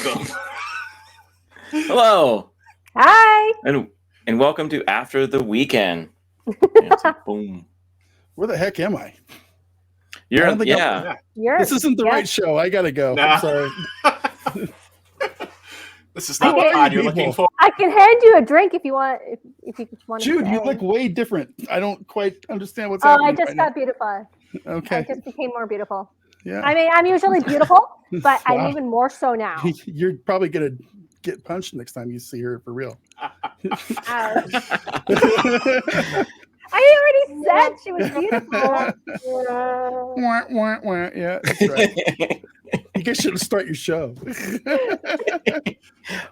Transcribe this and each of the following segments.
welcome. Hello. Hi. And welcome to After the Weekend. Boom. Where the heck am I? You're This isn't the right show. I gotta go. I'm sorry. This is not the pod you're looking for. I can hand you a drink if you want. If you want. Jude, you look way different. I don't quite understand what's happening. I just got beautified. Okay. I just became more beautiful. Yeah. I mean, I'm usually beautiful, but I'm even more so now. You're probably gonna get punched next time you see her for real. Ouch. I already said she was beautiful. Yeah, that's right. You guys should start your show.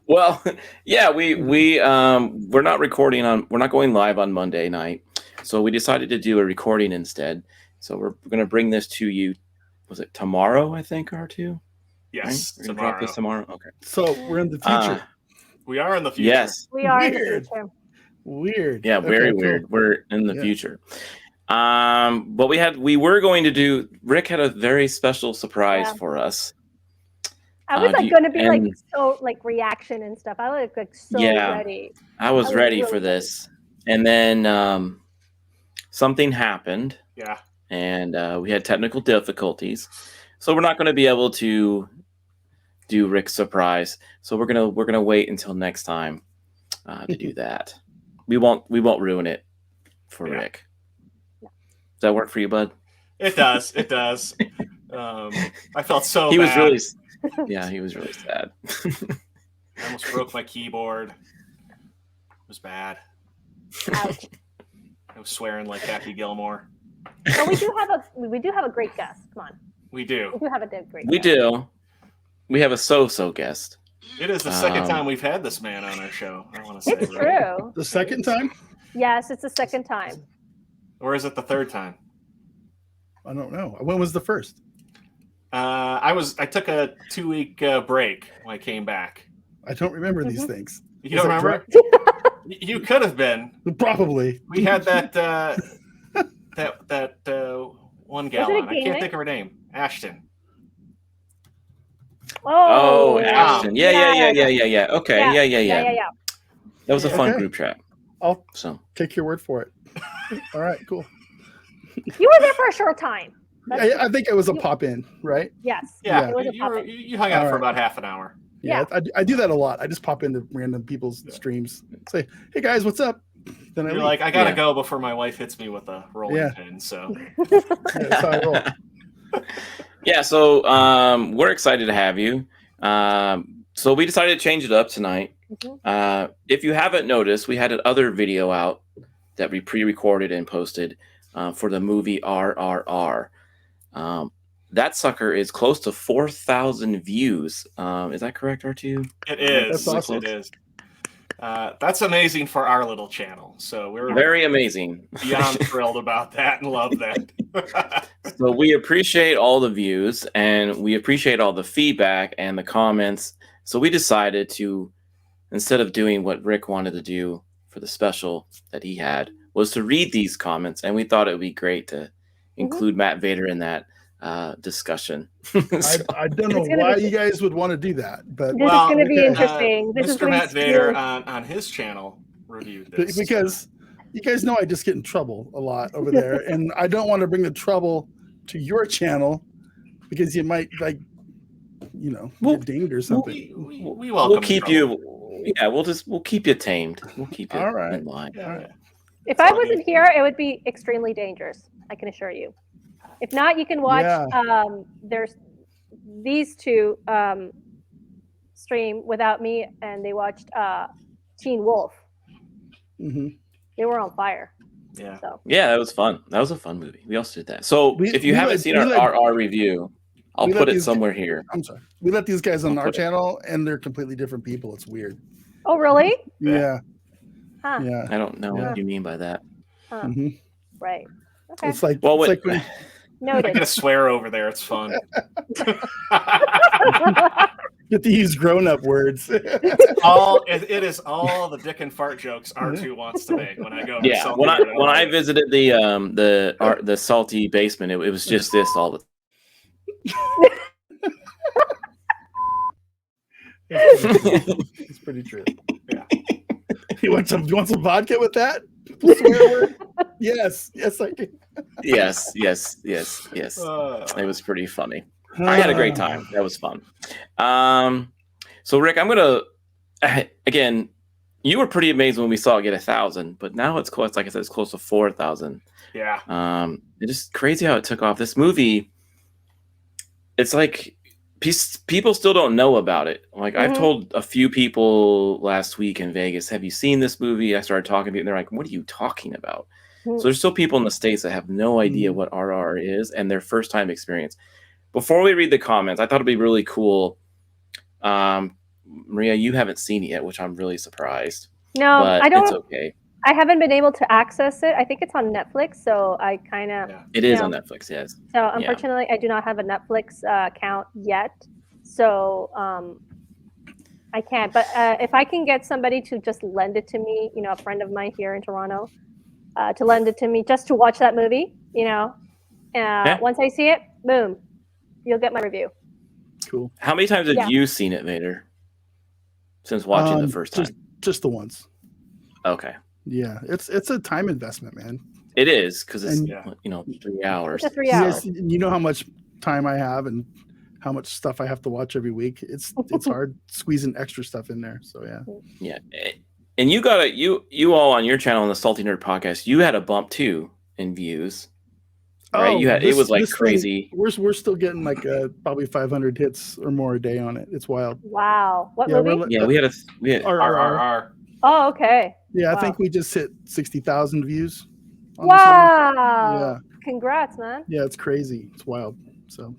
Well, yeah, we're not recording we're not going live on Monday night, so we decided to do a recording instead. So we're going to bring this to you. Was it tomorrow? I think R2. Yes, right? We're gonna drop this tomorrow. Okay. So we're in the future. We are in the future. Yes, we are Weird. in the future. Weird. Yeah, very weird. We're in the future. But we were going to do. Rick had a very special surprise for us. I was going to be reaction and stuff. I was so ready. I was ready for this, and then something happened. Yeah, and we had technical difficulties, so we're not going to be able to do Rick's surprise. So we're gonna wait until next time to do that. We won't ruin it for Rick. Does that work for you, bud? It does. It does. I felt so he bad. was really he was really sad. I almost broke my keyboard. It was bad. Ouch. I was swearing like Happy Gilmore. But we do have a great guest. Come on. We do. We do have a great We guest. do. We have a so-so guest. It is the second time we've had this man on our show. I want to say it's true. The second time? Yes, it's the second time. Or is it the third time? I don't know. When was the first? I took a 2-week break when I came back. I don't remember these things. You don't remember? You could have been. Probably. We had that one gal on. I can't think of her name. Ashton. Oh, Ashton. Yeah. Okay. Yeah. That was a fun group chat. I'll take your word for it. All right, cool. You were there for a short time. I think it was a pop-in, right? Yes. Yeah. It was a pop-in. You hung out for about half an hour. Yeah. I do that a lot. I just pop into random people's streams. Say, hey guys, what's up? Then You're like, I gotta go before my wife hits me with a rolling pin. So that's how I roll. Yeah, so we're excited to have you. So we decided to change it up tonight. Mm-hmm. If you haven't noticed, we had another video out that we pre-recorded and posted for the movie RRR. That sucker is close to 4,000 views. Is that correct, R2? It is. That's awesome. It is. That's amazing for our little channel. So we're very amazing. Beyond thrilled about that and love that. So we appreciate all the views and we appreciate all the feedback and the comments. So we decided to, instead of doing what Rick wanted to do for the special that he had, was to read these comments. And we thought it would be great to include Matt Vader in that discussion. I don't know why you guys would want to do that, but this is going to be interesting. Mr. Matt Vader on his channel reviewed this because you guys know I just get in trouble a lot over there, and I don't want to bring the trouble to your channel because you might get dinged or something. We welcome. We'll keep you. Yeah, we'll keep you tamed. We'll keep you in line. All right. If I wasn't here, it would be extremely dangerous. I can assure you. If not, you can watch. There's these two stream without me, and they watched Teen Wolf. Mm-hmm. They were on fire. Yeah. So. Yeah, that was fun. That was a fun movie. We also did that. So if you haven't seen our review, I'll put it somewhere here. I'm sorry. We let these guys on our channel, and they're completely different people. It's weird. Oh, really? Yeah. Huh. Yeah. I don't know what you mean by that. Huh. Mm-hmm. Right. Okay. It's like, Noted. I'm gonna swear over there. It's fun. Get to use grown-up words. It is all the dick and fart jokes R2 wants to make when I go. Yeah, when I visited the salty basement, it was just this all the. It's pretty true. Yeah. You want some vodka with that? Swear word? Yes, I do. Yes. It was pretty funny. I had a great time. That was fun. So Rick, I'm gonna again. You were pretty amazed when we saw it get 1,000, but now it's close. Like I said, it's close to 4,000. Yeah. It's just crazy how it took off. This movie, it's like people still don't know about it. Like I've told a few people last week in Vegas, "Have you seen this movie?" I started talking to them, and they're like, "What are you talking about?" So there's still people in the States that have no idea what RRR is and their first time experience. Before we read the comments, I thought it'd be really cool. Maria, you haven't seen it yet, which I'm really surprised. No, but I don't. It's okay. I haven't been able to access it. I think it's on Netflix, so I kind of. Yeah. It is on Netflix, yes. So unfortunately, I do not have a Netflix account yet, so I can't. But if I can get somebody to just lend it to me, a friend of mine here in Toronto, to lend it to me just to watch that movie, once I see it, boom, you'll get my review. Cool. How many times have you seen it, Vader? Since watching the first time? Just the once. Okay. Yeah, it's a time investment, man. It is, because it's 3 hours. It's 3 hours. You know how much time I have and how much stuff I have to watch every week. It's hard squeezing extra stuff in there. So yeah. And you got you all on your channel on the Salty Nerd podcast. You had a bump too in views, right? It was like crazy. We're still getting like probably 500 hits or more a day on it. It's wild. Wow. What movie? We had RRR. Oh, okay. Yeah, wow. I think we just hit 60,000 views. Wow. Yeah. Congrats, man. Yeah, it's crazy. It's wild. So.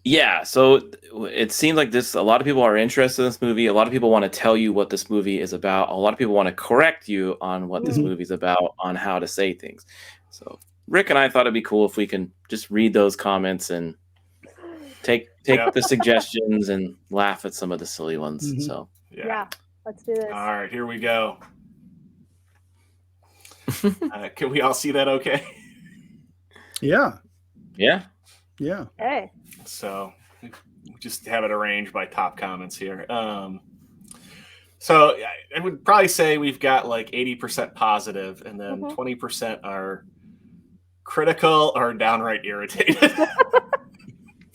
Yeah, so it seems like a lot of people are interested in this movie. A lot of people want to tell you what this movie is about. A lot of people want to correct you on what this movie is about, on how to say things. So Rick and I thought it'd be cool if we can just read those comments and take the suggestions and laugh at some of the silly ones. So yeah, let's do this. All right, here we go. Can we all see that okay? Yeah. Hey. So we just have it arranged by top comments here. So I would probably say we've got like 80% positive, and then 20% are critical or downright irritated.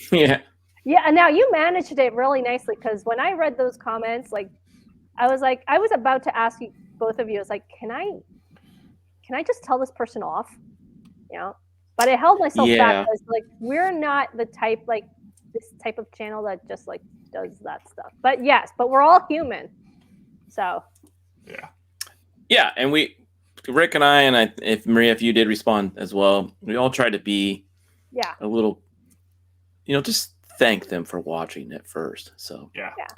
Yeah. And now you managed it really nicely, because when I read those comments, I was about to ask you, both of you, I was like, can I just tell this person off? But I held myself back, because we're not the type, this type of channel that just does that stuff. But but we're all human. So yeah, and Rick and I, if Maria, if you did respond as well, we all try to be a little, just thank them for watching it first. So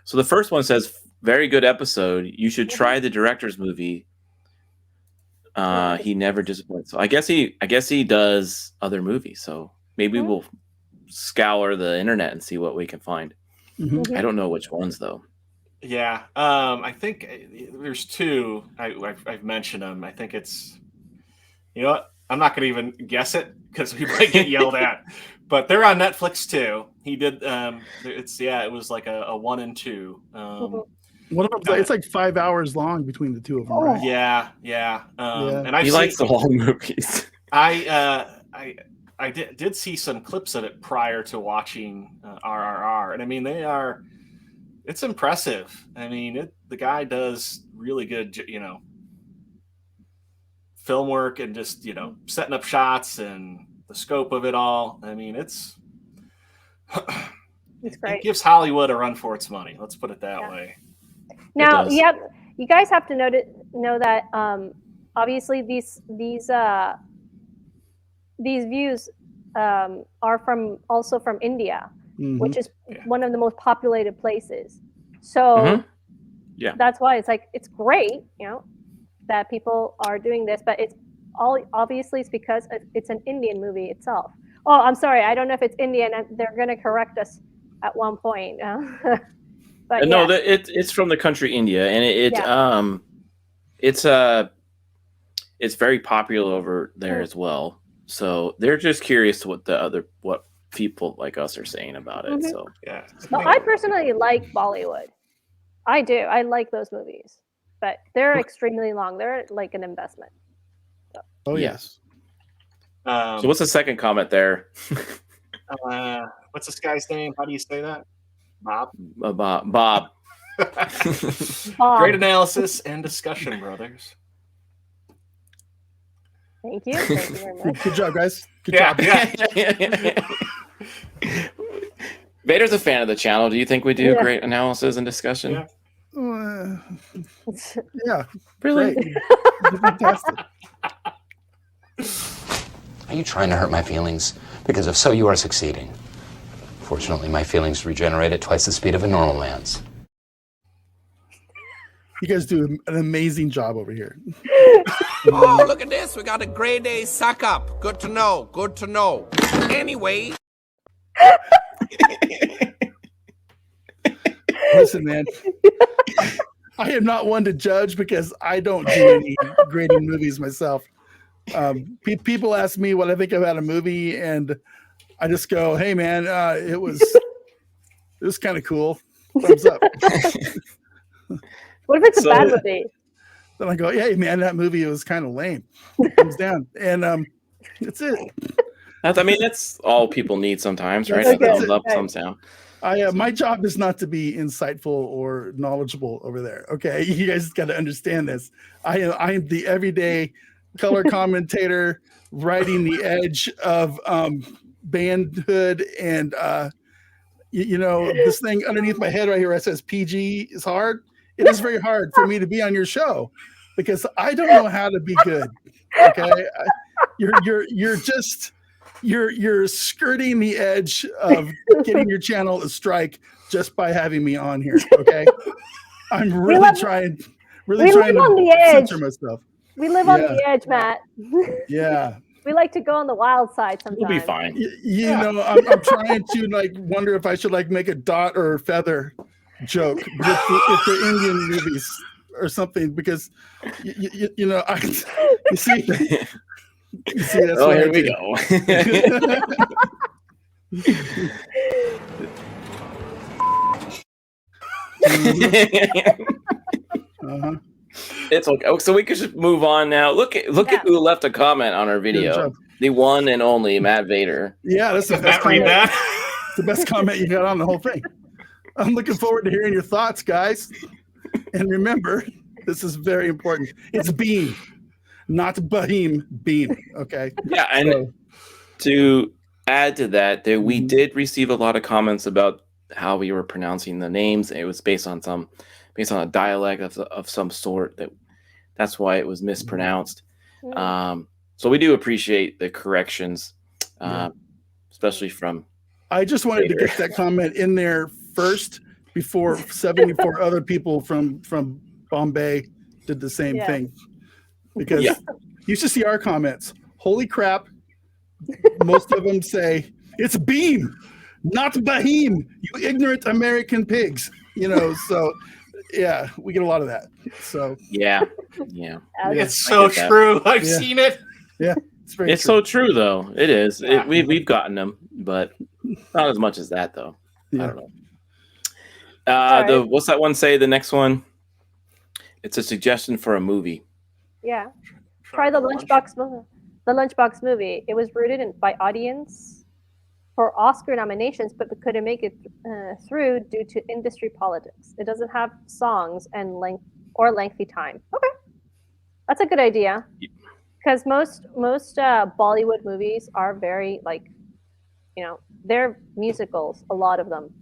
so the first one says, very good episode. You should try the director's movie. He never disappoints. So I guess he does other movies. So maybe we'll scour the internet and see what we can find. I don't know which ones though. Yeah, I think there's two. I've mentioned them. I think it's, what? I'm not going to even guess it because we might get yelled at. But they're on Netflix too. He did. It was like a 1 and 2. One of them, it's like 5 hours long between the two of them, right? Yeah. And he likes the long movies. I did see some clips of it prior to watching RRR, and I mean it's impressive. I mean the guy does really good, film work, and just setting up shots and the scope of it all. I mean it's great. It gives Hollywood a run for its money. Let's put it that way. Now, you guys have to know that obviously these views are also from India, which is one of the most populated places. So that's why it's great, that people are doing this, but it's obviously it's because it's an Indian movie itself. Oh, I'm sorry, I don't know if it's Indian, and they're going to correct us at one point. But no, it's from the country India, and it's very popular over there as well. So they're just curious to what people like us are saying about it. So Well, I personally like Bollywood. I do. I like those movies, but they're extremely long. They're like an investment. So. Oh yes. So what's the second comment there? What's this guy's name? How do you say that? Bob. Bob. Great analysis and discussion, brothers. Thank you. Thank you very much. Good job, guys. Good job. Yeah. Vader's a fan of the channel. Do you think we do great analysis and discussion? Yeah. Really? Fantastic. Are you trying to hurt my feelings? Because if so, you are succeeding. Fortunately, my feelings regenerate at twice the speed of a normal man's. You guys do an amazing job over here. Oh, look at this. We got a grade A suck up. Good to know. Good to know. Anyway. Listen, man. I am not one to judge because I don't do any grading movies myself. People ask me what I think about a movie, and I just go, "Hey, man, it was kind of cool. Thumbs up." What if it's a bad movie? Then I go, "Hey, man, that movie was kind of lame." Thumbs down, and that's it. That's all people need sometimes, right? Okay. Thumbs up, thumbs down. My job is not to be insightful or knowledgeable over there. Okay, you guys got to understand this. I am the everyday color commentator, riding the edge of bandhood, and this thing underneath my head right here that says PG is hard. It is very hard for me to be on your show because I don't know how to be good. Okay, you're skirting the edge of getting your channel a strike just by having me on here. Okay, I'm really trying to censor myself. We live on the edge, Matt. Yeah. We like to go on the wild side sometimes. We'll be fine. I'm trying to wonder if I should make a dot or feather joke with the Indian movies or something, because you see that's oh, here we go. Uh-huh. It's okay. So we could just move on now. Look at who left a comment on our video. The one and only Matt Vader. Yeah, that's the best comment. It's the best comment you got on the whole thing. I'm looking forward to hearing your thoughts, guys. And remember, this is very important. It's Beam, not Bahim. Beam. Okay. Yeah, and to add to that, we did receive a lot of comments about how we were pronouncing the names. It was based on a dialect of some sort. That's why it was mispronounced. So we do appreciate the corrections, especially from. I just wanted to get that comment in there first before 74 other people from Bombay did the same thing, because you should see our comments. Holy crap! Most of them say it's Beam, not Bahim. You ignorant American pigs. So. Yeah, we get a lot of that. So yeah, it's so true. I've seen it. Yeah, it's true. So true though. It is. Yeah. We've gotten them, but not as much as that though. Yeah. I don't know. What's that one say? The next one. It's a suggestion for a movie. Yeah, try the Lunchbox movie. The Lunchbox movie. It was rooted by audience for Oscar nominations, but couldn't make it through due to industry politics. It doesn't have songs and lengthy time. Okay, that's a good idea, because most Bollywood movies are very they're musicals. A lot of them.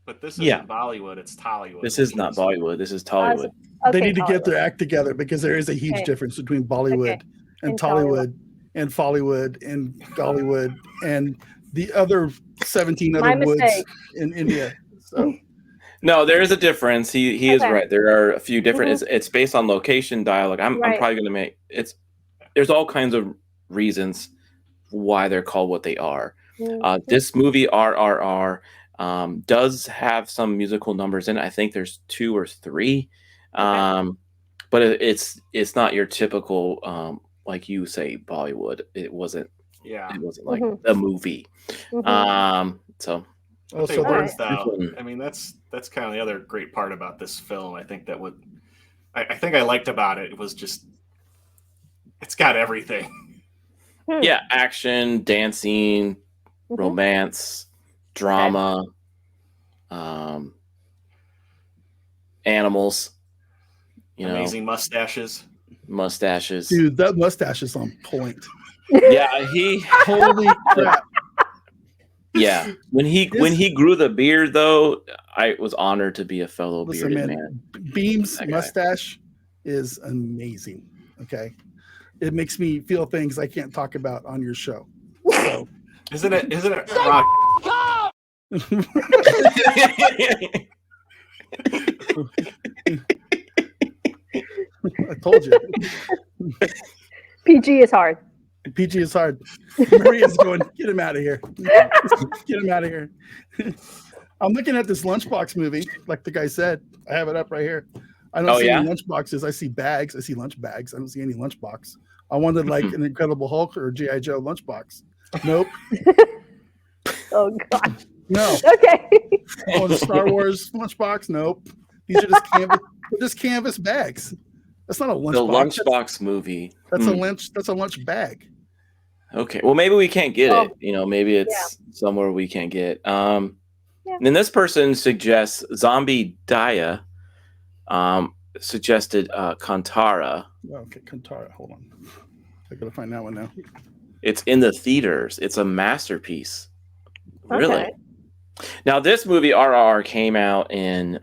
But this isn't Bollywood; it's Tollywood. This is not Bollywood. This is Tollywood. They need to get their act together, because there is a huge difference between Bollywood and Tollywood and Follywood and Gollywood and the other 17 other woods in India. So no, there is a difference. He is right. There are a few different. It's based on location, dialogue. I'm probably going to make it's. There's all kinds of reasons why they're called what they are. This movie RRR does have some musical numbers in it. I think there's 2 or 3, but it's not your typical like you say Bollywood. It wasn't. Yeah, it wasn't like a movie. So But they worked though. I mean, that's kind of the other great part about this film. I think that what I think I liked about it was just it's got everything. Yeah, action, dancing, romance, drama, animals. Amazing mustaches. Dude, that mustache is on point. Yeah, holy crap. Yeah, when he grew the beard, though, I was honored to be a fellow bearded man. Beam's mustache is amazing. Okay, it makes me feel things I can't talk about on your show. So, isn't it? Rock? I told you. PG is hard. PG is hard. Maria's going, get him out of here. Get him out of here. I'm looking at this lunchbox movie, like the guy said. I have it up right here. I don't see any lunchboxes. I see bags. I see lunch bags. I don't see any lunchbox. I wanted like an Incredible Hulk or G.I. Joe lunchbox. Nope. Oh, God. No. Okay. Oh, the Star Wars lunchbox? Nope. These are just canvas bags. That's not a lunchbox. The lunchbox movie. That's a lunch. That's a lunch bag. Okay. Well, maybe we can't get it. Maybe it's somewhere we can't get. And then this person suggests Zombie Daya. Suggested Kantara. Okay, Kantara. Hold on. I gotta find that one now. It's in the theaters. It's a masterpiece. Really. Okay. Now, this movie RRR came out in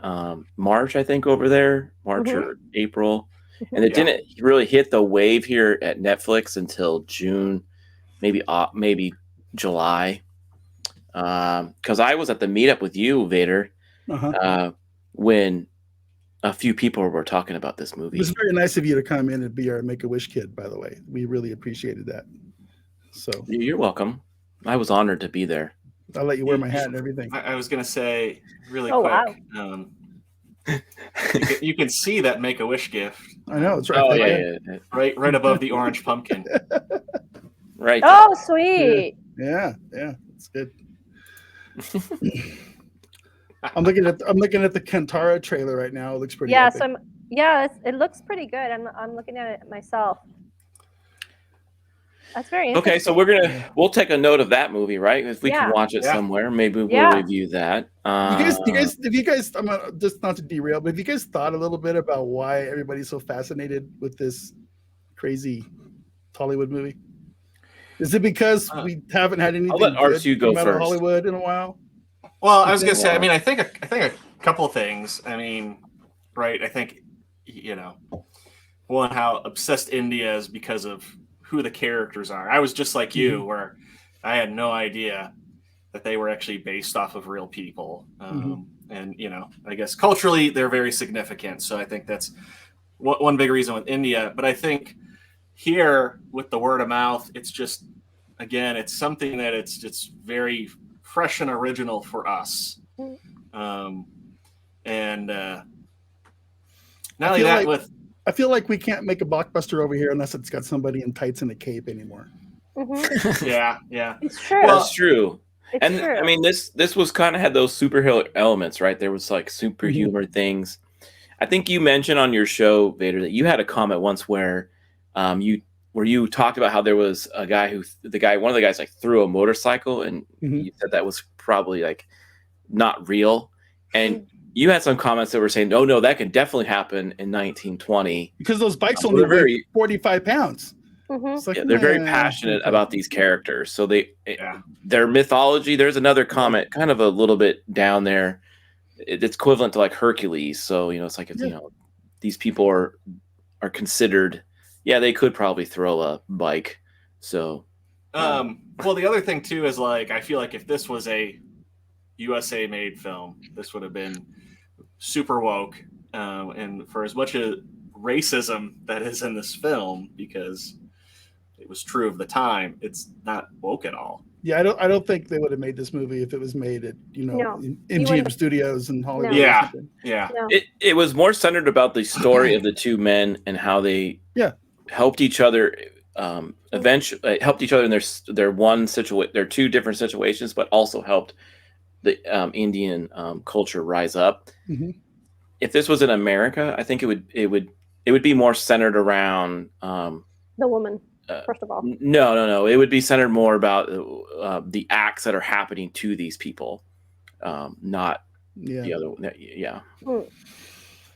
March, I think, over there, March or April, and it didn't really hit the wave here at Netflix until June, maybe July. Because I was at the meetup with you, Vader, when a few people were talking about this movie. It was very nice of you to come in and be our Make-A-Wish kid, by the way. We really appreciated that. So you're welcome. I was honored to be there. I'll let you wear my hat and everything. I was going to say really quick. Wow. You can see that Make-A-Wish gift. I know. It's right. Right above the orange pumpkin. Right. Oh, sweet. Yeah. It's good. I'm looking at the Kantara trailer right now. It looks pretty epic. It looks pretty good. I'm looking at it myself. That's very interesting. Okay, so we'll take a note of that movie, right? If we can watch it somewhere, maybe we'll review that. Have you guys? I'm just not to derail, but have you guys thought a little bit about why everybody's so fascinated with this crazy Hollywood movie? Is it because we haven't had anything good come out of Hollywood in a while? Well, I was going to say, I mean, I think a couple of things. I mean, right? I think, one, how obsessed India is because of who the characters are. I was just like you, where I had no idea that they were actually based off of real people. And, I guess culturally they're very significant. So I think that's one big reason with India. But I think here with the word of mouth, it's just, again, it's something that it's very fresh and original for us. Not only that, I feel like we can't make a blockbuster over here unless it's got somebody in tights and a cape anymore. Yeah. It's true. Well, that's true. It's true. I mean, this was kind of had those superhero elements, right? There was like super humor things. I think you mentioned on your show, Vader, that you had a comment once where you talked about how there was a guy one of the guys like threw a motorcycle, and you said that was probably like not real. And you had some comments that were saying, no, that can definitely happen in 1920 because those bikes only weigh 45 pouns. Like, they're very passionate about these characters. So their mythology. There's another comment, kind of a little bit down there. It's equivalent to like Hercules. So it's like these people are considered. Yeah, they could probably throw a bike. So, well, the other thing too is like I feel like if this was a USA made film, this would have been super woke. And for as much as racism that is in this film, because it was true of the time, it's not woke at all. Yeah, I don't think they would have made this movie if it was made at MGM Studios in Hollywood. Yeah. No. It was more centered about the story of the two men and how they helped each other. Eventually, helped each other in their two different situations, but also helped the Indian culture rise up. Mm-hmm. If this was in America, I think it would be more centered around the woman. First of all, no. It would be centered more about the acts that are happening to these people, not the other. Yeah.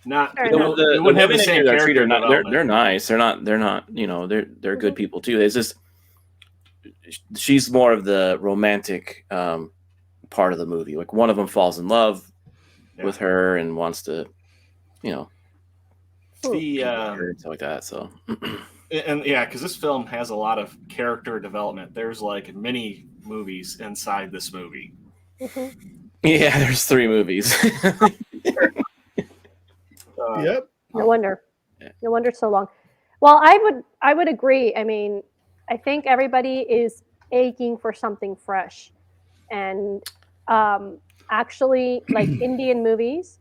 Not the wouldn't have the women same in here that treat character her not. development. They're nice. They're not. They're good people too. It's just she's more of the romantic part of the movie. Like one of them falls in love with her and wants to, stuff like that. So. And yeah, because this film has a lot of character development. There's like mini movies inside this movie. Yeah, there's 3 movies. Yep. No wonder. No wonder it's so long. Well, I would agree. I mean, I think everybody is aching for something fresh, and actually, like Indian movies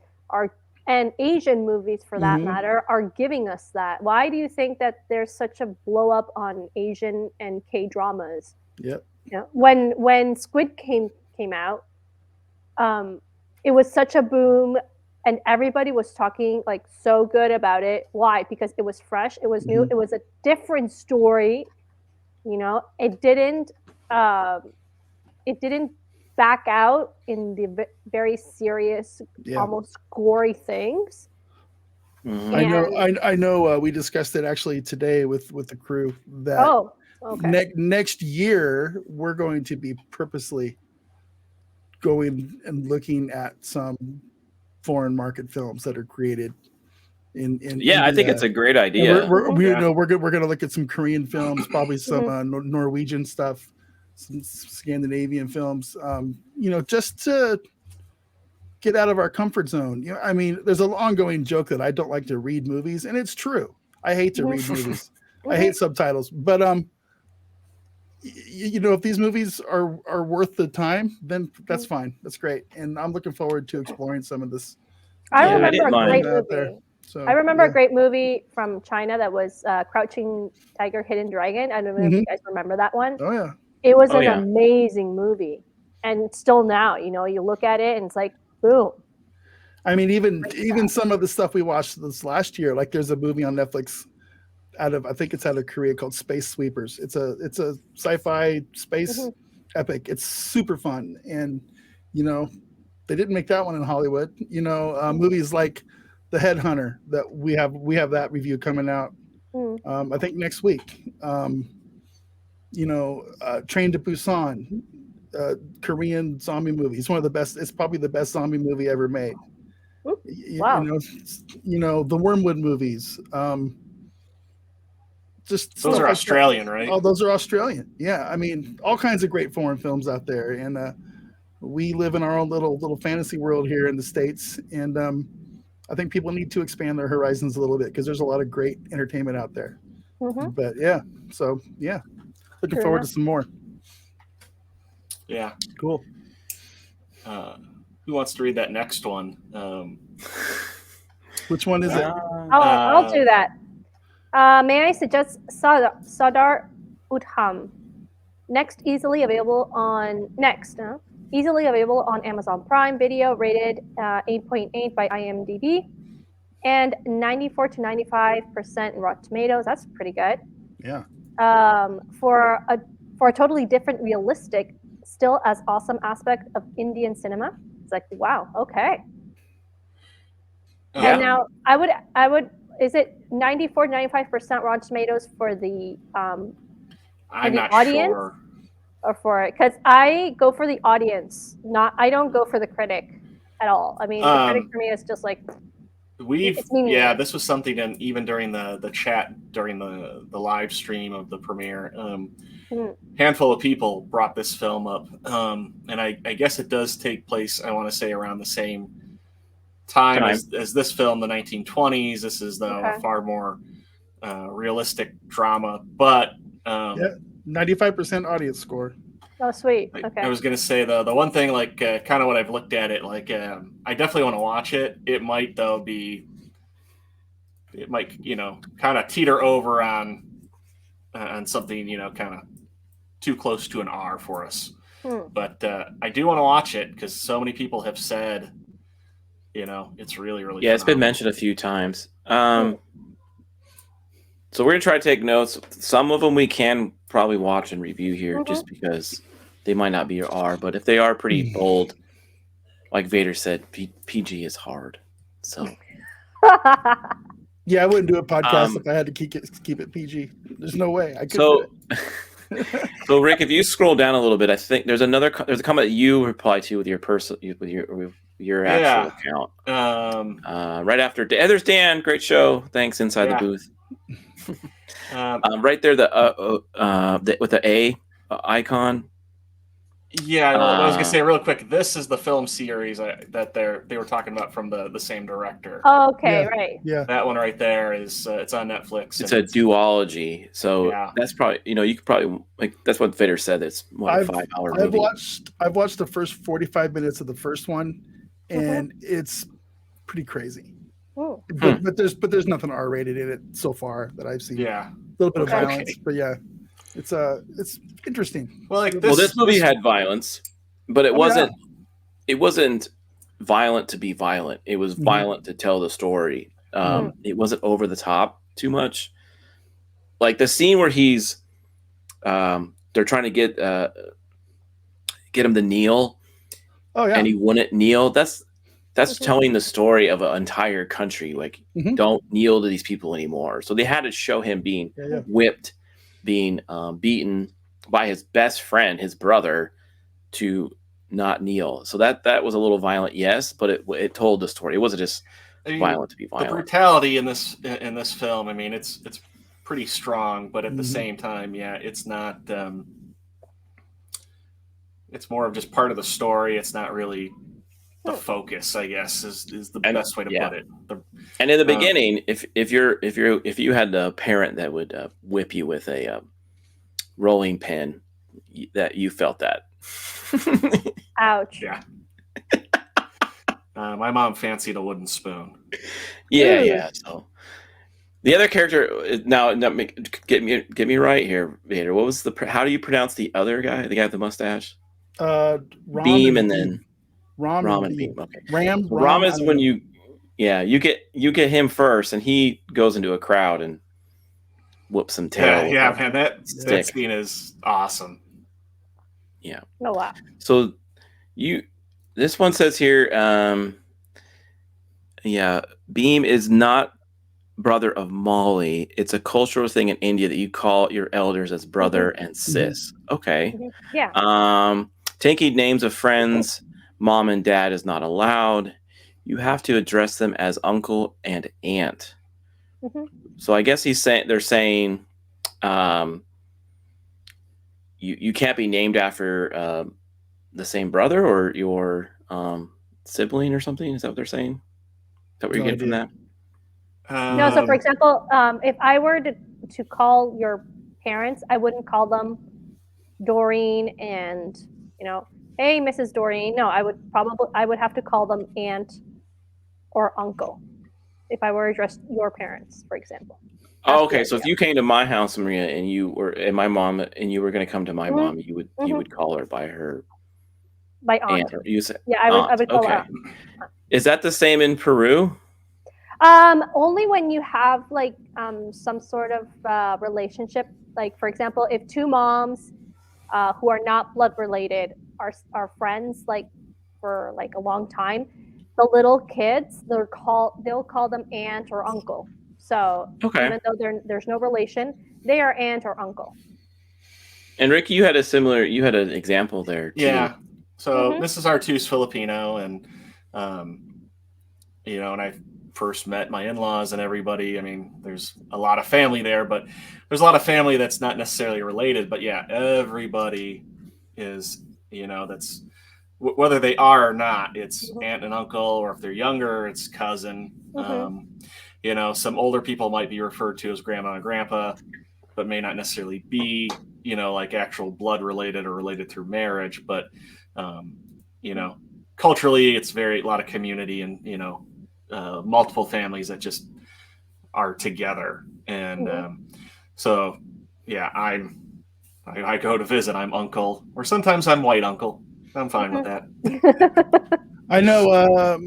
and Asian movies for that matter are giving us that. Why do you think that there's such a blow up on Asian and K dramas? Yep. When Squid came out, it was such a boom, and everybody was talking like so good about it. Why? Because it was fresh, it was new, it was a different story. It didn't back out in the very serious, almost gory things. I know. We discussed it actually today with the crew that next year we're going to be purposely going and looking at some foreign market films that are created in India. I think it's a great idea. We're going to look at some Korean films, probably some Norwegian stuff, some Scandinavian films, just to get out of our comfort zone. I mean, there's an ongoing joke that I don't like to read movies, and it's true. I hate to read movies. I hate subtitles, but if these movies are worth the time, then that's fine. That's great, and I'm looking forward to exploring some of this. I remember a great movie. I remember a great movie from China that was Crouching Tiger, Hidden Dragon. I don't know if you guys remember that one. Oh yeah, it was an amazing movie, and still now, you look at it and it's like, boom. I mean, even some of the stuff we watched this last year, like there's a movie on Netflix I think it's out of Korea called Space Sweepers. It's a sci-fi space epic. It's super fun, and they didn't make that one in Hollywood. Movies like The Headhunter that we have that review coming out. I think next week. Train to Busan, Korean zombie movie. It's one of the best. It's probably the best zombie movie ever made. Wow. The Wormwood movies. Just those are Australian, right? Oh, those are Australian. Yeah, I mean, all kinds of great foreign films out there, and we live in our own little fantasy world here in the States, and I think people need to expand their horizons a little bit because there's a lot of great entertainment out there. But looking forward to some more. Yeah, cool. Who wants to read that next one? Which one is it? I'll do that. May I suggest Sadar Udham? Easily available on Amazon Prime Video, rated 8.8 by IMDb, and 94 to 95% Rotten Tomatoes. That's pretty good. Yeah. For a totally different, realistic, still as awesome aspect of Indian cinema. It's like, wow, okay. And now I would. Is it 94 to 95% Rotten Tomatoes for the I'm not audience? Sure. Or for it? Because I go for the audience. I don't go for the critic at all. I mean, the critic for me is just like this was something, and even during the chat during the live stream of the premiere, handful of people brought this film up, and I guess it does take place, I want to say, around the same time as this film, the 1920s. This is a far more realistic drama, but 95% audience score. Oh, sweet. Okay. I was gonna say the one thing, like kind of what I've looked at it, like I definitely want to watch it. It might kind of teeter over on something kind of too close to an R for us. But I do want to watch it because so many people have said, it's really, really it's been phenomenal. mentioned a few times. So we're gonna try to take notes. Some of them we can probably watch and review here, just because they might not be R. But if they are pretty bold, like Vader said, PG is hard. So yeah, I wouldn't do a podcast if I had to keep it PG. There's no way I could do it. So Rick, if you scroll down a little bit, I think there's a comment that you reply to with your actual account. Right after there's Dan, great show. Thanks, Inside the Booth. Right there, with the A icon. Yeah, I was gonna say real quick. This is the film series that they were talking about from the same director. Oh, okay, right. Yeah, that one right there is it's on Netflix. It's a duology, so that's probably you could probably that's what Vader said. It's a 5-hour movie. I've watched the first 45 minutes of the first one, and it's pretty crazy. But there's nothing R-rated in it so far that I've seen. Yeah, a little bit of violence, but yeah. It's interesting. Well, this movie had violence, but it wasn't. It wasn't violent to be violent. It was violent to tell the story. It wasn't over the top too much. Like the scene where he's, they're trying to get him to kneel. Oh yeah, and he wouldn't kneel. That's telling the story of an entire country. Like, don't kneel to these people anymore. So they had to show him being whipped, being beaten by his best friend, his brother, to not kneel. So that was a little violent, yes, but it told the story. It wasn't just violent to be violent. The brutality in this film, I mean, it's pretty strong, but at the same time, it's not. It's more of just part of the story. It's not really the focus, I guess, is the best way to put it. And in the beginning, if you had a parent that would whip you with a rolling pin, that you felt that. Ouch. Yeah. My mom fancied a wooden spoon. Yeah. So the other character now get me right here, Vader. What was how do you pronounce the other guy? The guy with the mustache? Beam and then Ram and Beam. Okay. Ram is when you get him first, and he goes into a crowd and whoops some tail. Yeah, man, that scene is awesome. Yeah. Oh wow. So this one says here, Beam is not brother of Molly. It's a cultural thing in India that you call your elders as brother and sis. Okay. Yeah. Taking names of friends, mom and dad is not allowed. You have to address them as uncle and aunt. So I guess they're saying you can't be named after the same brother or your sibling or something. Is that what they're saying? Is that what you're getting from that? No. So, for example, if I were to call your parents, I wouldn't call them Doreen and hey, Mrs. Doreen. No, I would have to call them aunt or uncle if I were to address your parents, for example. Oh, okay. So if you came to my house, Maria, and my mom, and you were going to come to my mom, you would call her by her aunt. Or you say, I would call her aunt. Is that the same in Peru? Only when you have some sort of relationship. Like, for example, if two moms who are not blood related are friends for a long time, the little kids they'll call them aunt or uncle. So even though there's no relation, they are aunt or uncle. And Rick, you had an example there too. Yeah. So this is Artú's Filipino, and and I first met my in-laws and everybody. I mean, there's a lot of family there, but there's a lot of family that's not necessarily related. But yeah, everybody is, that's whether they are or not, it's aunt and uncle, or if they're younger, it's cousin. Some older people might be referred to as grandma and grandpa, but may not necessarily be, like actual blood related or related through marriage. But, culturally, it's a lot of community and, multiple families that just are together. And so, yeah, I go to visit, I'm uncle, or sometimes I'm white uncle. I'm fine with that. I know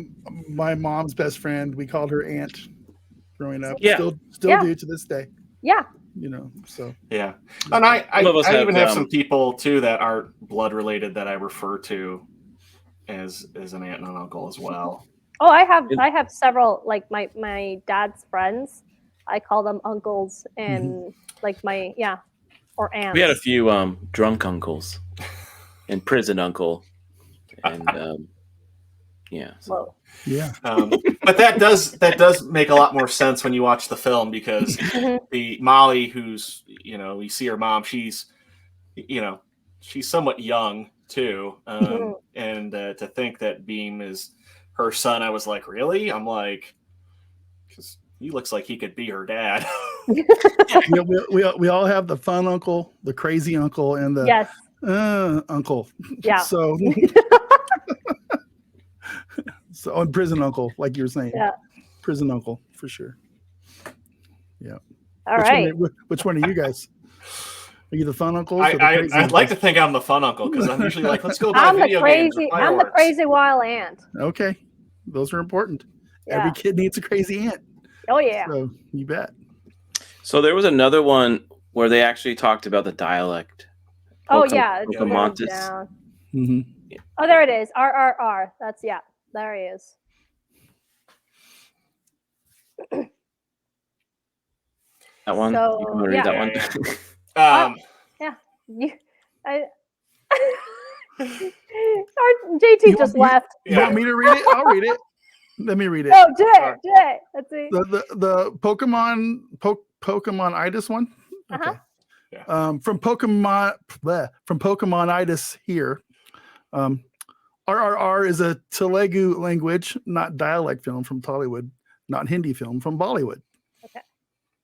my mom's best friend. We called her aunt growing up. Yeah. Still Yeah. do to this day. Yeah. You know, so Yeah, and I have, even have some people too that aren't blood related that I refer to as an aunt and an uncle as well. Oh, I have several, like my dad's friends. I call them uncles and like or aunts. We had a few drunk uncles and prison uncle, and yeah. So. Whoa. Yeah. But that does make a lot more sense when you watch the film, because the Molly, who's, you know, we see her mom, she's, you know, she's somewhat young too, and to think that Beam is her son, I was like, really? I'm like, because he looks like he could be her dad. we all have the fun uncle, the crazy uncle, and the uncle. Yeah. So so prison uncle, like you were saying. Yeah. Prison uncle for sure. Yeah. All right. Which one are you guys? Are you the fun uncle? I'd like to think I'm the fun uncle, because I'm usually like, let's go buy video games or I'm the crazy wild aunt. Okay. Those are important. Yeah. Every kid needs a crazy aunt. Oh yeah. So you bet. So there was another one where they actually talked about the dialect. Oh yeah. Pocahontas. Oh, there it is. RRR. That's there he is. That one. So, you can read that one. JT just left. You want me to read it? I'll read it. Let me read it. Oh, do it. Let's see. The Pokemon-itis one. Okay. From Pokemon-itis here. RRR is a Telugu language, not dialect film from Tollywood, not Hindi film from Bollywood. Okay.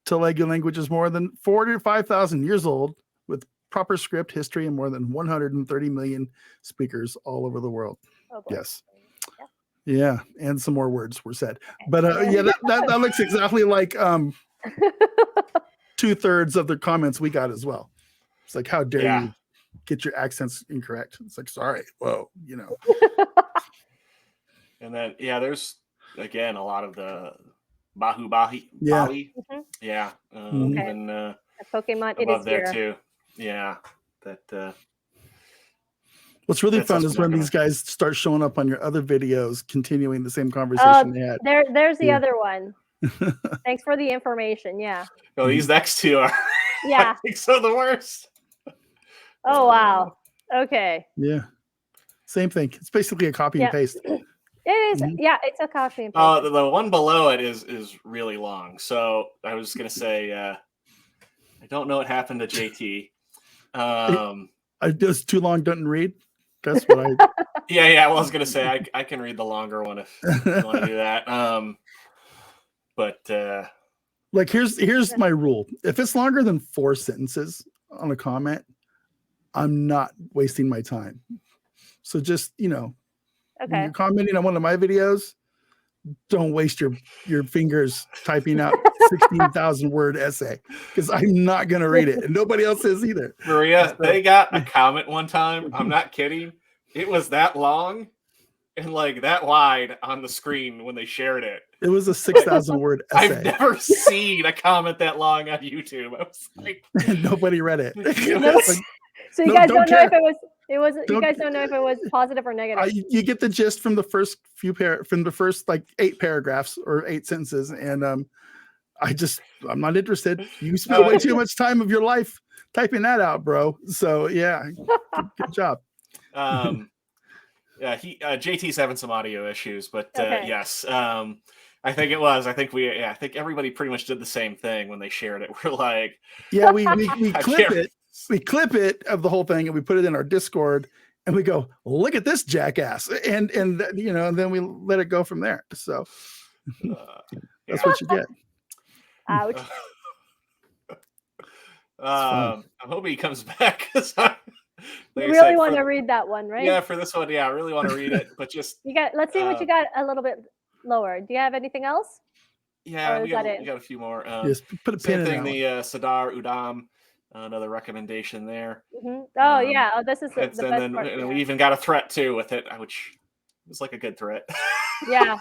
Telugu language is more than 4,000 to 5,000 years old, with proper script, history, and more than 130 million speakers all over the world. Oh, yes. Yeah, and some more words were said. But that looks exactly like 2/3 of the comments we got as well. It's like, how dare you get your accents incorrect? It's like, sorry, whoa, you know. And then there's again a lot of the Bahi. Yeah. And Pokemon above there too. Yeah. That what's really fun is when these guys start showing up on your other videos, continuing the same conversation they had. There's the other one. Thanks for the information. Yeah. Oh, these next two are I think so the worst. Oh wow. Okay. Yeah. Same thing. It's basically a copy and paste. It is. Yeah, it's a copy and paste. The one below it is really long. So I was gonna say I don't know what happened to JT. Just too long doesn't read. That's what I well, I was gonna say I can read the longer one if you want to do that. But like here's my rule. If it's longer than 4 sentences on a comment, I'm not wasting my time. So just, when you're commenting on one of my videos, don't waste your fingers typing out 16,000 word essay, because I'm not going to read it, and nobody else is either. Maria, they got a comment one time. I'm not kidding. It was that long and like that wide on the screen when they shared it. It was a 6,000 word essay. I've never seen a comment that long on YouTube. I was like, nobody read it. So you guys don't know if it was. You guys don't know if it was positive or negative. You get the gist from the first like 8 paragraphs or 8 sentences, and I'm not interested. You spend way too much time of your life typing that out, bro. So good job. JT's having some audio issues, but yes. I think it was. I think everybody pretty much did the same thing when they shared it. We're like, we clip it. We clip it of the whole thing and we put it in our Discord and we go, look at this jackass, and then we let it go from there. So that's what you get. Ouch. I'm hoping he comes back. You really want to read that one, right? Yeah, for this one, I really want to read it, but just let's see what you got a little bit lower. Do you have anything else? Yeah, we got a few more. Yes, put a pin in the Sadar Udam. Another recommendation there. Oh yeah, this is the best and part. And we even got a threat too with it, which was like a good threat. Yeah.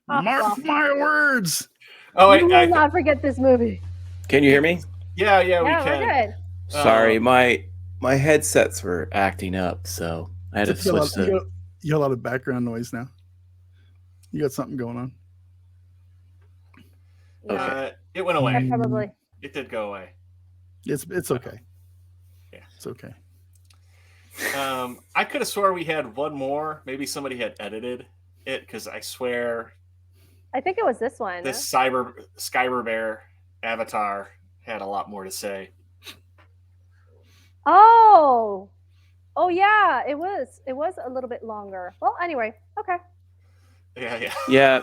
Mark my words. Oh wait, you will not forget this movie. Can you hear me? Yeah, we can. We're good. Sorry, my headsets were acting up, so I had to switch to. You got a lot of background noise now. You got something going on. Okay. It went away. Probably. It did go away. It's okay. Yeah, it's okay. I could have swore we had one more. Maybe somebody had edited it because I swear. I think it was this one. This Skyber Bear Avatar had a lot more to say. Oh yeah, it was a little bit longer. Well, anyway, okay. Yeah.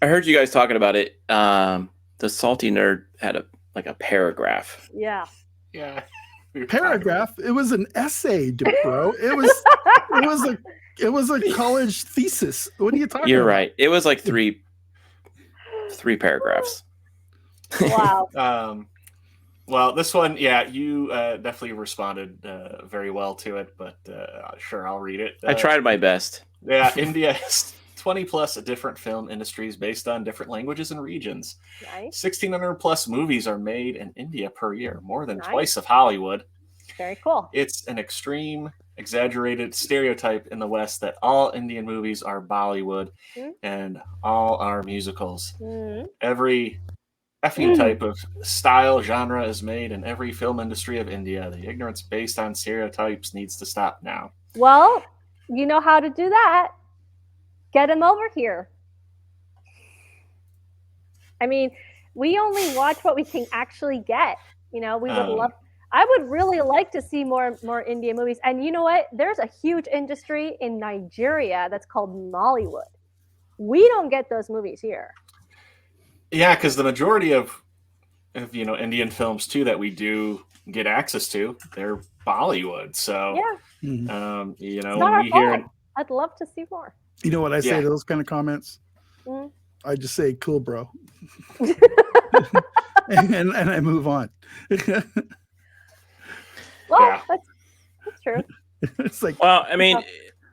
I heard you guys talking about it. The Salty Nerd had a paragraph. Yeah. Paragraph. It was an essay, bro. It was a college thesis. What are you talking about? You're right. It was like three paragraphs. Wow. Well, this one, you definitely responded very well to it, but sure, I'll read it. I tried my best. Yeah, India has 20 plus different film industries based on different languages and regions. Nice. 1,600 plus movies are made in India per year, more than twice of Hollywood. Very cool. It's an extreme, exaggerated stereotype in the West that all Indian movies are Bollywood and all are musicals. Every effing type of style genre is made in every film industry of India. The ignorance based on stereotypes needs to stop now. Well, you know how to do that. Get him over here. I mean, we only watch what we can actually get. We would love. I would really like to see more Indian movies. And you know what? There's a huge industry in Nigeria that's called Nollywood. We don't get those movies here. Yeah, because the majority of Indian films too that we do get access to, they're Bollywood. So it's not our fault. I'd love to see more. You know what I say to those kind of comments? I just say, "Cool, bro," and I move on. Well, that's true. It's like, well, I mean,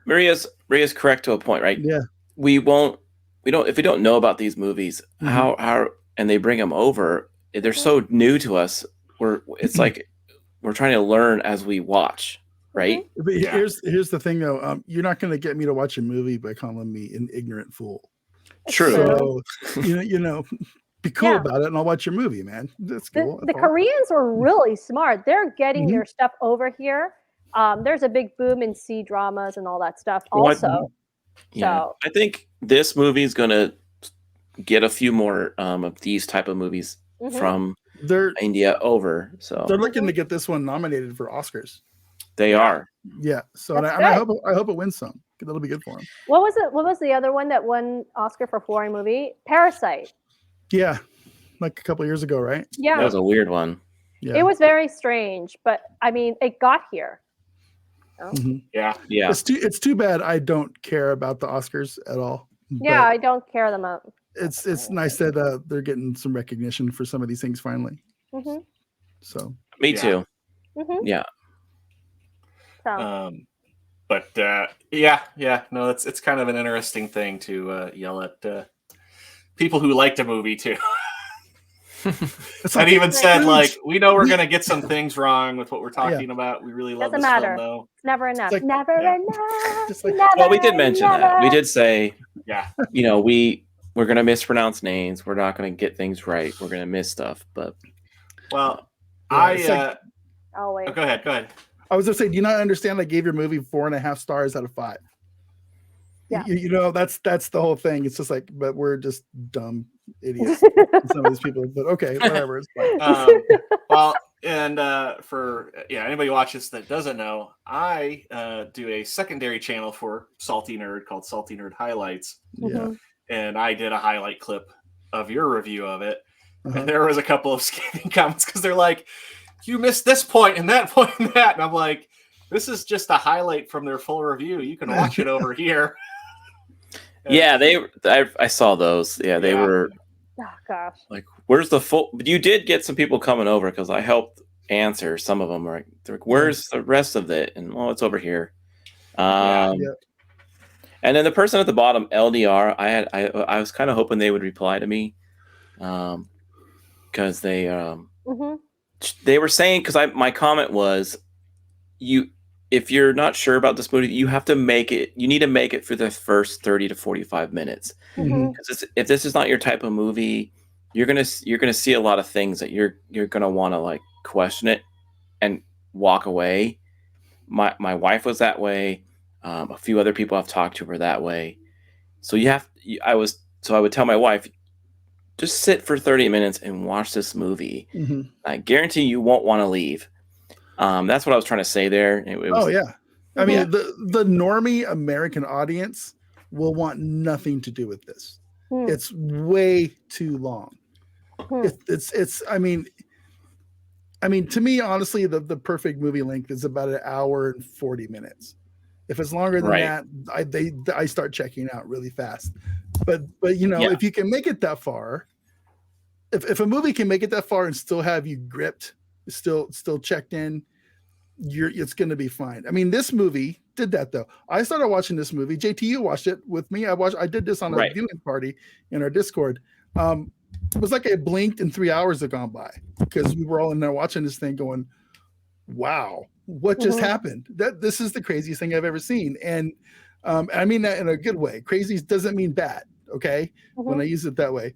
Maria's correct to a point, right? Yeah. If we don't know about these movies, how and they bring them over, they're so new to us. It's like we're trying to learn as we watch, right? But here's the thing, though. You're not going to get me to watch a movie by calling me an ignorant fool. True. So, be cool about it, and I'll watch your movie, man. That's cool. The Koreans were really smart. They're getting their stuff over here. There's a big boom in C-dramas and all that stuff also. So I think this movie is going to get a few more of these type of movies from India over. So they're looking to get this one nominated for Oscars. They are. Yeah. So I hope it wins some. That'll be good for them. What was the other one that won Oscar for foreign movie? Parasite. Yeah, like a couple of years ago, right? Yeah, that was a weird one. Yeah. It was very strange, but I mean, it got here. Yeah. It's too bad I don't care about the Oscars at all. Yeah, I don't care them up. It's nice that they're getting some recognition for some of these things finally. So me too. Yeah. So. But no, it's kind of an interesting thing to yell at people who liked a movie too. And even said, like, we know we're gonna get some things wrong with what we're talking about. We really love this film, though. It's never enough. Like, never enough. Well, we did mention that. We did say, we're gonna mispronounce names. We're not gonna get things right. We're gonna miss stuff. But well, always. Go ahead. I was gonna say, do you not understand? I gave your movie 4.5 stars out of 5. Yeah. That's the whole thing. It's just like, but we're just dumb idiots. Some of these people, but okay, whatever. It's fine. Well, and for anybody who watches that doesn't know, I do a secondary channel for Salty Nerd called Salty Nerd Highlights. Yeah. And I did a highlight clip of your review of it, and there was a couple of scathing comments because they're like, "You missed this point and that point and that," and I'm like, "This is just a highlight from their full review. You can watch it over here." Yeah, I saw those. Yeah, they were Oh gosh. Like, where's the full? But you did get some people coming over because I helped answer some of them. Right? They're like, where's the rest of it? And it's over here. And then the person at the bottom, LDR, I was kind of hoping they would reply to me, because they were saying, because my comment was, if you're not sure about this movie, you have to make it. You need to make it for the first 30 to 45 minutes. Because if this is not your type of movie, you're gonna see a lot of things that you're gonna want to like question it and walk away. My wife was that way. A few other people I've talked to were that way. So I would tell my wife, just sit for 30 minutes and watch this movie. I guarantee you won't want to leave. That's what I was trying to say there. I mean, the normie American audience will want nothing to do with this. It's way too long. It's I mean, to me, honestly, the perfect movie length is about 1 hour and 40 minutes. If it's longer than that, I start checking out really fast. But if you can make it that far, if a movie can make it that far and still have you gripped, still checked in, it's going to be fine. I mean, this movie did that though. I started watching this movie. JT, you watched it with me. I did this on a viewing party in our Discord. It was like I blinked and 3 hours had gone by because we were all in there watching this thing going, wow, what just happened? This is the craziest thing I've ever seen. And I mean that in a good way. Crazy doesn't mean bad. Okay. When I use it that way.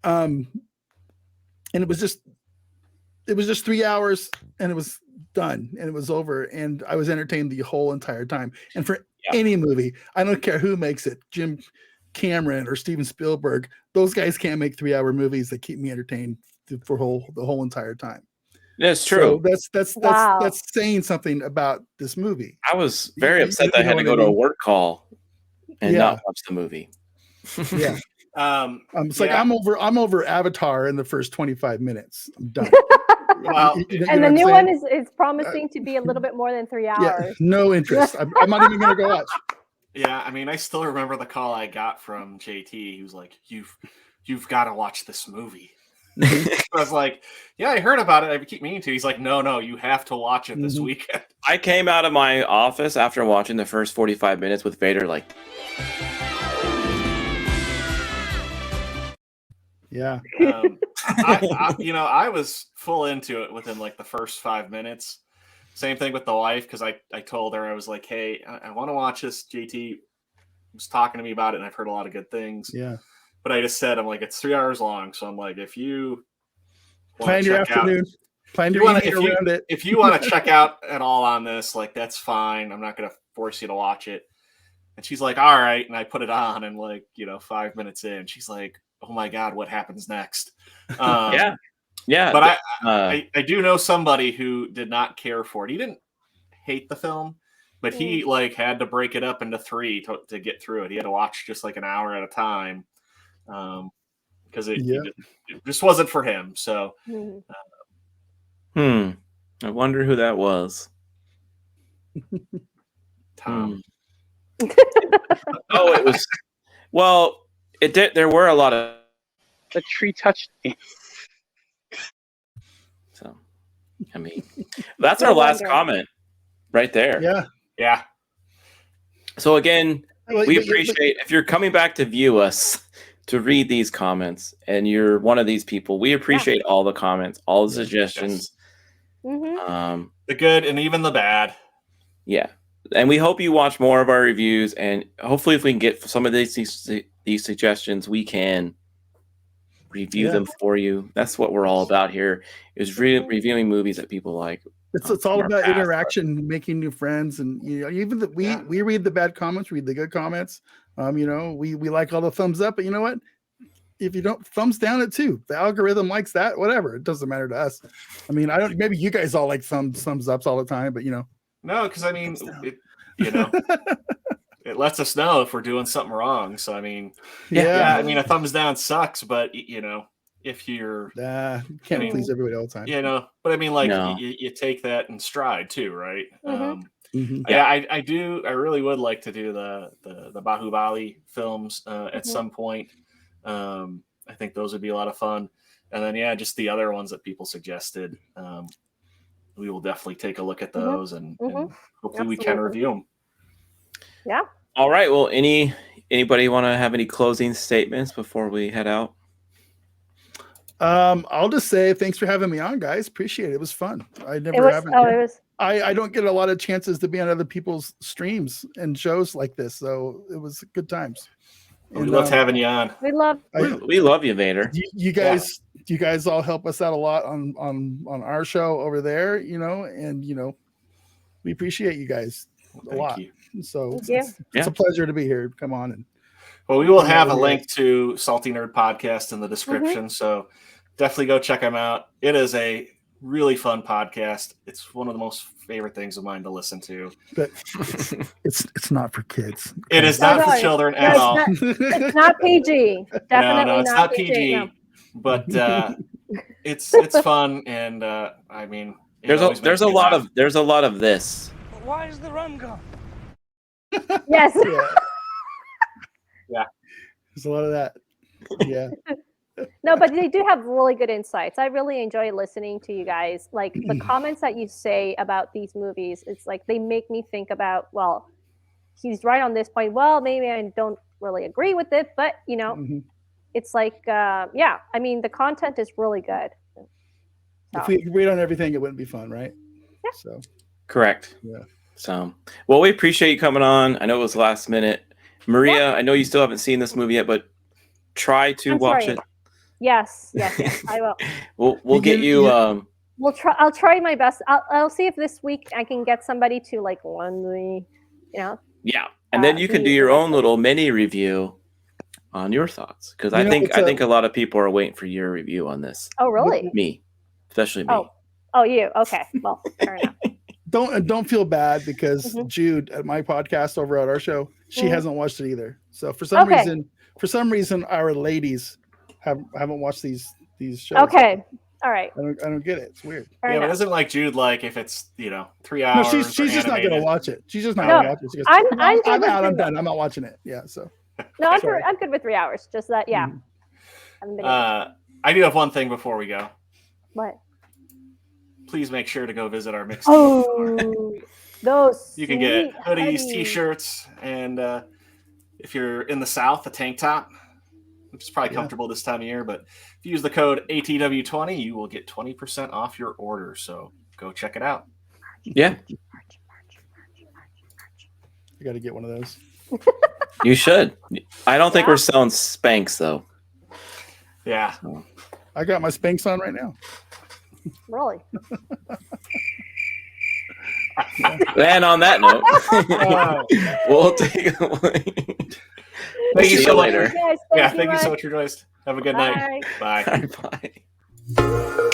And it was just 3 hours and it was done and it was over. And I was entertained the whole entire time. And for any movie, I don't care who makes it, Jim Cameron or Steven Spielberg, those guys can't make 3 hour movies that keep me entertained for the whole entire time. That's true. So that's saying something about this movie. I was very upset that I had to go to a work call and not watch the movie. Yeah. It's like I'm over Avatar in the first 25 minutes. I'm done. Well, and the new one is promising to be a little bit more than 3 hours. Yeah, no interest. I'm not even gonna go watch. Yeah, I mean, I still remember the call I got from JT. He was like, "You've got to watch this movie." I was like, "Yeah, I heard about it. I keep meaning to." He's like, "No, you have to watch it this weekend." I came out of my office after watching the first 45 minutes with Vader, like. Yeah. I was full into it within like the first 5 minutes. Same thing with the wife, because I told her, I was like, hey, I want to watch this. JT was talking to me about it, and I've heard a lot of good things. Yeah. But I just said, I'm like, it's 3 hours long. So I'm like, if you plan your afternoon, plan your evening around it. If you want to check out at all on this, like, that's fine. I'm not going to force you to watch it. And she's like, all right. And I put it on, and 5 minutes in, she's like, oh my God, what happens next? Yeah. But I do know somebody who did not care for it. He didn't hate the film, but he had to break it up into 3 to get through it. He had to watch just like an hour at a time because it just wasn't for him. So, I wonder who that was. Tom. Oh, it was. Well, it did. There were a lot of. The tree touched me. So, I mean, that's our last comment right there. Yeah. So again, we appreciate if you're coming back to view us, to read these comments, and you're one of these people. We appreciate all the comments, all the suggestions, the good and even the bad. Yeah, and we hope you watch more of our reviews, and hopefully, if we can get some of these suggestions, we can review them for you. That's what we're all about here, is reviewing movies that people like. It's all about interaction, making new friends, and even that we read the bad comments, read the good comments. We like all the thumbs up, but you know what? If you don't, thumbs down it too. The algorithm likes that. Whatever, it doesn't matter to us. I mean, I don't. Maybe you guys all like thumbs ups all the time, but no, because I mean, it lets us know if we're doing something wrong. So I mean, I mean, a thumbs down sucks, but if you're can't please everybody all the time. But I mean, like you take that in stride too, right? I do. I really would like to do the Bahubali films at some point. I I think those would be a lot of fun. And then, just the other ones that people suggested. We will definitely take a look at those and hopefully we can review them. Yeah. All right. Well, anybody want to have any closing statements before we head out? I'll just say thanks for having me on, guys. Appreciate it. It was fun. I don't get a lot of chances to be on other people's streams and shows like this, so it was good times. We loved having you on. We love you, Vader. You guys all help us out a lot on our show over there, and we appreciate you guys a lot. You. So it's a pleasure to be here. Come on and. Well, we will have a link to Salty Nerd Podcast in the description, so definitely go check them out. It is a really fun podcast. It's one of the most favorite things of mine to listen to. But it's not for kids. It is not for children at all. It's not PG. Definitely no, it's not PG. No. But it's fun, and I mean, there's a lot of this. But why is the rum gone? Yes. Yeah. There's a lot of that. Yeah. No, but they do have really good insights. I really enjoy listening to you guys. Like the comments that you say about these movies, it's like they make me think about, well, he's right on this point. Well, maybe I don't really agree with it, but it's like, I mean, the content is really good. So. If we agreed on everything, it wouldn't be fun, right? Yeah. So. Correct. Yeah. So, well, we appreciate you coming on. I know it was last minute. Maria, I know you still haven't seen this movie yet, but try to watch it. Yes, I will. We'll get you. We'll try. I'll try my best. I'll see if this week I can get somebody to like lend me. Yeah, and then you can do your own little mini review on your thoughts, because I think a lot of people are waiting for your review on this. Oh, really? Me, especially me. Oh, you? Okay. Well, fair enough. Don't feel bad because Jude at my podcast over at our show, she hasn't watched it either. So for some reason, our ladies haven't watched these shows. Okay, all right. I don't get it. It's weird. Fair but it isn't like Jude. Like if it's 3 hours. No, she's just not gonna watch it. She's just not gonna watch it. She goes, I'm out. I'm done. I'm not watching it. Yeah. So. No, I'm good with 3 hours. Just that. Yeah. I do have one thing before we go. What? Please make sure to go visit our mixtape. Oh, those. You can get hoodies, t-shirts, and if you're in the South, a tank top, which is probably comfortable this time of year. But if you use the code ATW20, you will get 20% off your order. So go check it out. Yeah. I got to get one of those. You should. I don't think we're selling Spanx though. Yeah. I got my Spanx on right now. Really? And on that note, we'll take a look. Thank you so much. Later. Thank you so much for joining us. Have a good night. Bye. Bye.